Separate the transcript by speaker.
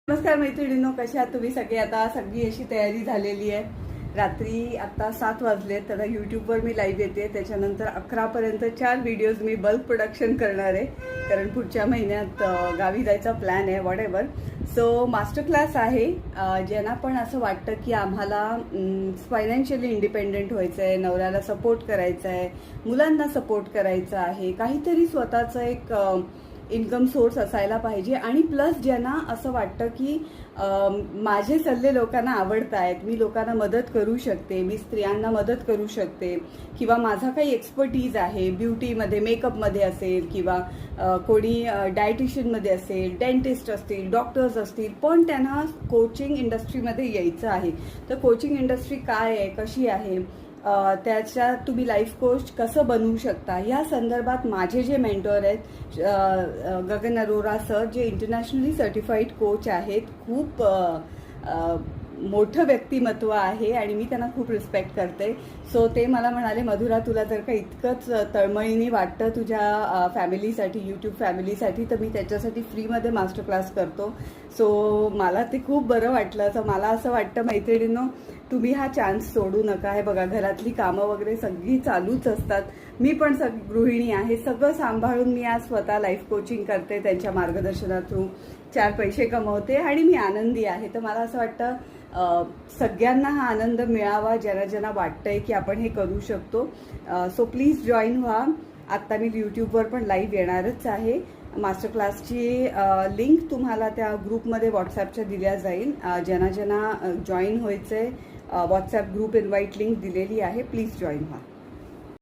Speaker 1: नमस्कार मैत्रिणींनो, कशा आहात तुम्ही सगळे? आता सगळी अशी तयारी झालेली आहे. रात्री आता 7 वाजलेत. तर यूट्यूबवर मी लाईव्ह येते. त्याच्यानंतर 11 पर्यंत 4 व्हिडिओज मी बल्क प्रोडक्शन करणार आहे, कारण पुढच्या महिन्यात गावी जायचा प्लॅन आहे. What ever. So master class आहे. ज्यांना पण असं वाटतं की आम्हाला फायनान्शियली इंडिपेंडेंट व्हायचं आहे, नवऱ्याला सपोर्ट करायचा आहे, मुलांना सपोर्ट करायचा आहे, काहीतरी स्वतःचं एक इन्कम सोर्स असायला पाहिजे, आणि प्लस ज्यांना असं वाटतं की माझे सल्ले लोकांना आवडत आहेत, मी लोकांना मदत करू शकते, मी स्त्रियांना मदत करू शकते, किंवा माझा काही एक्सपर्टीज आहे ब्युटीमध्ये, मेकअपमध्ये असेल, किंवा कोणी डायटिशियनमध्ये असेल, डेंटिस्ट असतील, डॉक्टर्स असतील, पण त्यांना कोचिंग इंडस्ट्रीमध्ये यायचं आहे. तर कोचिंग इंडस्ट्री काय आहे, कशी आहे, त्याच्यात तुम्ही लाईफ कोच कसं बनवू शकता, या संदर्भात माझे जे मेंटॉर आहेत गगन अरोरा सर, जे इंटरनॅशनली सर्टिफाईड कोच आहेत, खूप मोठं व्यक्तिमत्व आहे आणि मी त्यांना खूप रिस्पेक्ट करते. सो ते मला म्हणाले, मधुरा तुला जर का इतकंच तळमळीने वाटतं तुझ्या फॅमिलीसाठी, यूट्यूब फॅमिलीसाठी, तर मी त्याच्यासाठी फ्रीमध्ये मास्टर क्लास करतो. सो मला ते खूप बरं वाटलं. तर मला असं वाटतं मैत्रिणींनो, तुम्ही हा चान्स सोडू नका. हे बघा, घरातली कामं वगैरे सगळी चालूच असतात. मी पण गृहिणी आहे, सगळं सांभाळून मी आज स्वतः लाईफ कोचिंग करते, त्यांच्या मार्गदर्शना थ्रू 4 पैसे कमवते आणि मी आनंदी आहे. तर मला असं वाटतं सगळ्यांना हा आनंद मिळावा, ज्यांना ज्यांना वाटतंय की आपण हे करू शकतो. सो प्लीज जॉईन व्हा. आत्ता मी यूट्यूबवर पण लाईव्ह येणारच आहे. मास्टर क्लासची लिंक तुम्हाला त्या ग्रुपमध्ये व्हॉट्सॲपच्या दिल्या जाईल. ज्यांना ज्यांना जॉईन व्हायचं आहे, व्हॉट्सॲप ग्रुप इन्व्हाइट लिंक दिलेली आहे. प्लीज जॉईन व्हा.